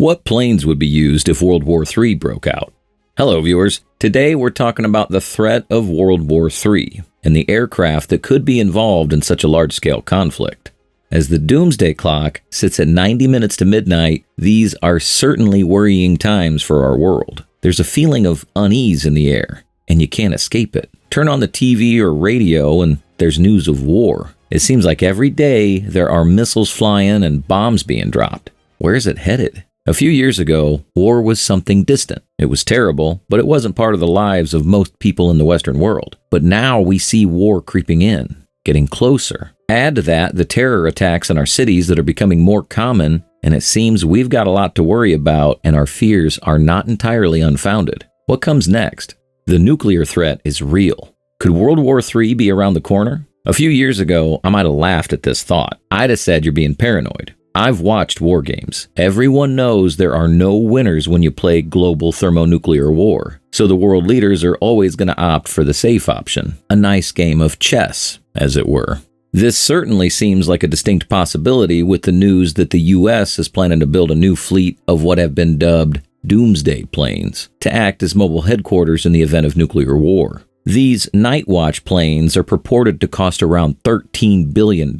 What planes would be used if World War III broke out? Hello, viewers. Today we're talking about the threat of World War III and the aircraft that could be involved in such a large-scale conflict. As the doomsday clock sits at 90 minutes to midnight, these are certainly worrying times for our world. There's a feeling of unease in the air, and you can't escape it. Turn on the TV or radio and there's news of war. It seems like every day there are missiles flying and bombs being dropped. Where is it headed? A few years ago, war was something distant. It was terrible, but it wasn't part of the lives of most people in the Western world. But now we see war creeping in, getting closer. Add to that the terror attacks in our cities that are becoming more common, and it seems we've got a lot to worry about, and our fears are not entirely unfounded. What comes next? The nuclear threat is real. Could World War III be around the corner? A few years ago, I might have laughed at this thought. I'd have said you're being paranoid. I've watched war games. Everyone knows there are no winners when you play global thermonuclear war. So the world leaders are always going to opt for the safe option. A nice game of chess, as it were. This certainly seems like a distinct possibility with the news that the U.S. is planning to build a new fleet of what have been dubbed doomsday planes to act as mobile headquarters in the event of nuclear war. These Night Watch planes are purported to cost around $13 billion.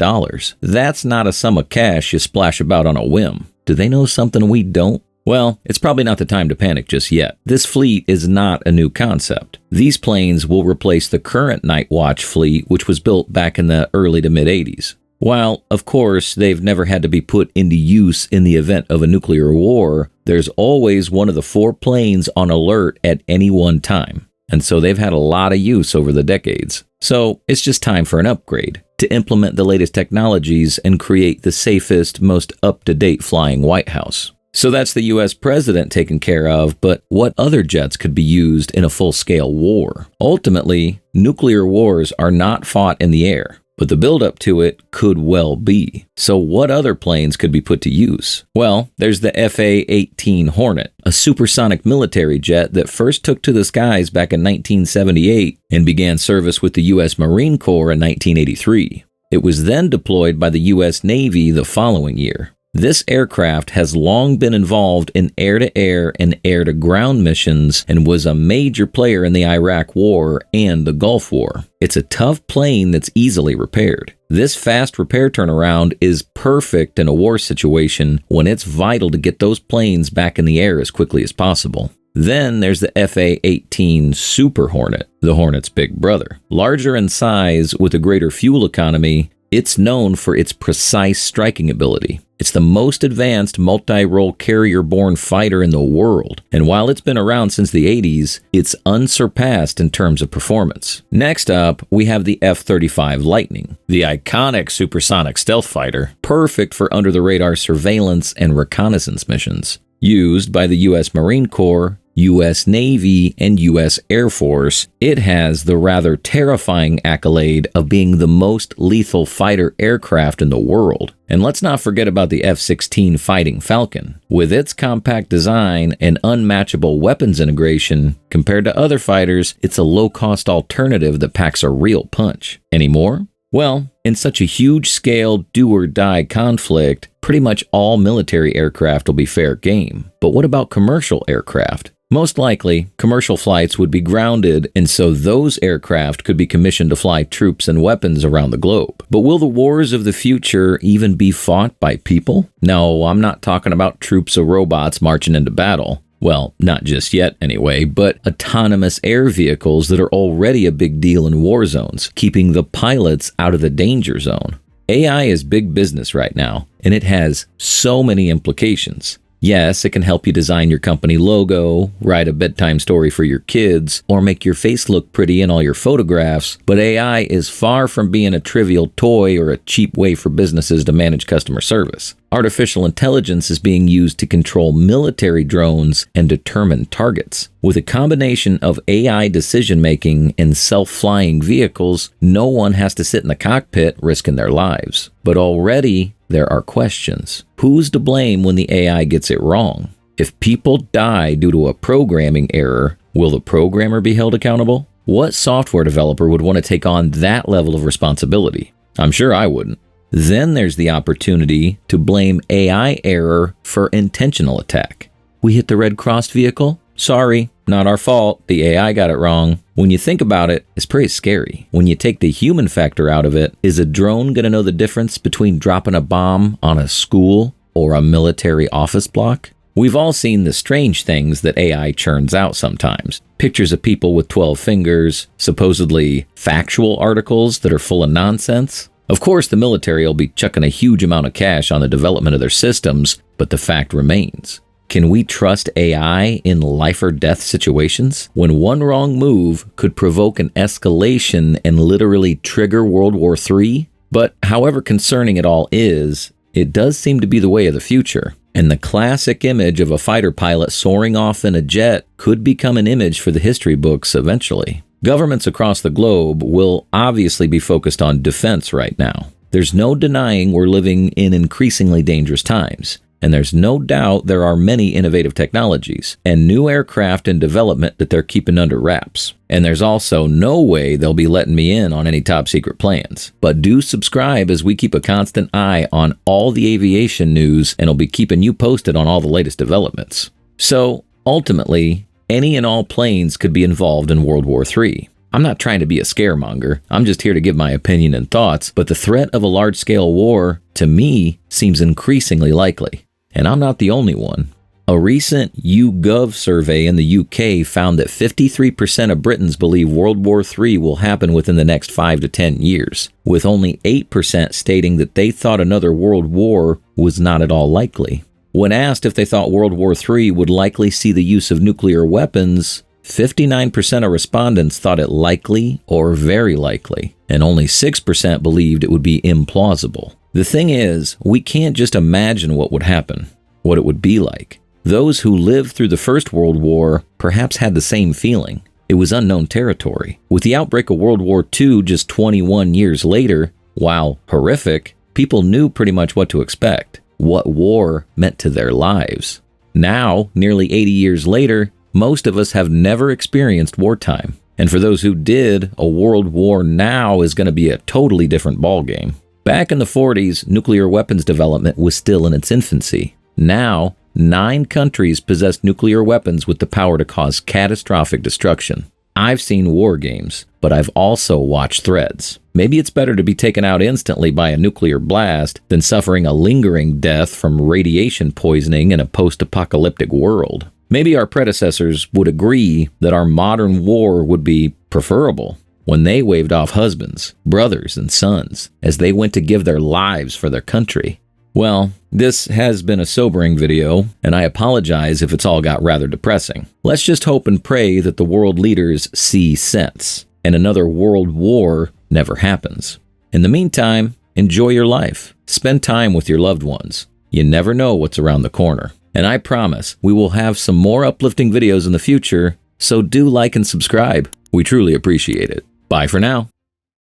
That's not a sum of cash you splash about on a whim. Do they know something we don't? Well, it's probably not the time to panic just yet. This fleet is not a new concept. These planes will replace the current Night Watch fleet, which was built back in the early to mid-80s. While, of course, they've never had to be put into use in the event of a nuclear war, there's always one of the 4 planes on alert at any one time. And so they've had a lot of use over the decades. So it's just time for an upgrade to implement the latest technologies and create the safest, most up-to-date flying White House. So that's the U.S. president taken care of, but what other jets could be used in a full-scale war? Ultimately, nuclear wars are not fought in the air, but the build-up to it could well be. So what other planes could be put to use? Well, there's the FA-18 Hornet, a supersonic military jet that first took to the skies back in 1978 and began service with the U.S. Marine Corps in 1983. It was then deployed by the U.S. Navy the following year. This aircraft has long been involved in air-to-air and air-to-ground missions and was a major player in the Iraq War and the Gulf War. It's a tough plane that's easily repaired. This fast repair turnaround is perfect in a war situation when it's vital to get those planes back in the air as quickly as possible. Then there's the FA-18 Super Hornet, the Hornet's big brother. Larger in size with a greater fuel economy, it's known for its precise striking ability. It's the most advanced multi-role carrier-borne fighter in the world, and while it's been around since the 80s, it's unsurpassed in terms of performance. Next up, we have the F-35 Lightning, the iconic supersonic stealth fighter, perfect for under-the-radar surveillance and reconnaissance missions. Used by the U.S. Marine Corps, U.S. Navy, and U.S. Air Force, it has the rather terrifying accolade of being the most lethal fighter aircraft in the world. And let's not forget about the F-16 Fighting Falcon. With its compact design and unmatchable weapons integration, compared to other fighters, it's a low-cost alternative that packs a real punch. Any more? Well, in such a huge-scale do-or-die conflict, pretty much all military aircraft will be fair game. But what about commercial aircraft? Most likely, commercial flights would be grounded, and so those aircraft could be commissioned to fly troops and weapons around the globe. But will the wars of the future even be fought by people? No, I'm not talking about troops of robots marching into battle. Well, not just yet anyway, but autonomous air vehicles that are already a big deal in war zones, keeping the pilots out of the danger zone. AI is big business right now, and it has so many implications. Yes, it can help you design your company logo, write a bedtime story for your kids, or make your face look pretty in all your photographs, but AI is far from being a trivial toy or a cheap way for businesses to manage customer service. Artificial intelligence is being used to control military drones and determine targets. With a combination of AI decision-making and self-flying vehicles, no one has to sit in the cockpit risking their lives. But already, there are questions. Who's to blame when the AI gets it wrong? If people die due to a programming error, will the programmer be held accountable? What software developer would want to take on that level of responsibility? I'm sure I wouldn't. Then there's the opportunity to blame AI error for intentional attack. We hit the red crossed vehicle? Sorry, not our fault. The AI got it wrong. When you think about it, it's pretty scary. When you take the human factor out of it, is a drone going to know the difference between dropping a bomb on a school or a military office block? We've all seen the strange things that AI churns out sometimes. Pictures of people with 12 fingers, supposedly factual articles that are full of nonsense. Of course, the military will be chucking a huge amount of cash on the development of their systems, but the fact remains. Can we trust AI in life or death situations? When one wrong move could provoke an escalation and literally trigger World War III? But however concerning it all is, it does seem to be the way of the future. And the classic image of a fighter pilot soaring off in a jet could become an image for the history books eventually. Governments across the globe will obviously be focused on defense right now. There's no denying we're living in increasingly dangerous times. And there's no doubt there are many innovative technologies and new aircraft in development that they're keeping under wraps. And there's also no way they'll be letting me in on any top secret plans. But do subscribe as we keep a constant eye on all the aviation news, and I'll be keeping you posted on all the latest developments. So ultimately, any and all planes could be involved in World War III. I'm not trying to be a scaremonger. I'm just here to give my opinion and thoughts, but the threat of a large-scale war, to me, seems increasingly likely. And I'm not the only one. A recent YouGov survey in the UK found that 53% of Britons believe World War III will happen within the next 5 to 10 years, with only 8% stating that they thought another world war was not at all likely. When asked if they thought World War III would likely see the use of nuclear weapons, 59% of respondents thought it likely or very likely, and only 6% believed it would be implausible. The thing is, we can't just imagine what would happen, what it would be like. Those who lived through the First World War perhaps had the same feeling. It was unknown territory. With the outbreak of World War II just 21 years later, while horrific, people knew pretty much what to expect, what war meant to their lives. Now, nearly 80 years later, most of us have never experienced wartime. And for those who did, a world war now is going to be a totally different ballgame. Back in the 40s, nuclear weapons development was still in its infancy. Now, 9 countries possess nuclear weapons with the power to cause catastrophic destruction. I've seen war games, but I've also watched threads. Maybe it's better to be taken out instantly by a nuclear blast than suffering a lingering death from radiation poisoning in a post-apocalyptic world. Maybe our predecessors would agree that our modern war would be preferable when they waved off husbands, brothers, and sons as they went to give their lives for their country. Well, this has been a sobering video, and I apologize if it's all got rather depressing. Let's just hope and pray that the world leaders see sense, and another world war never happens. In the meantime, enjoy your life. Spend time with your loved ones. You never know what's around the corner. And I promise we will have some more uplifting videos in the future, so do like and subscribe. We truly appreciate it. Bye for now.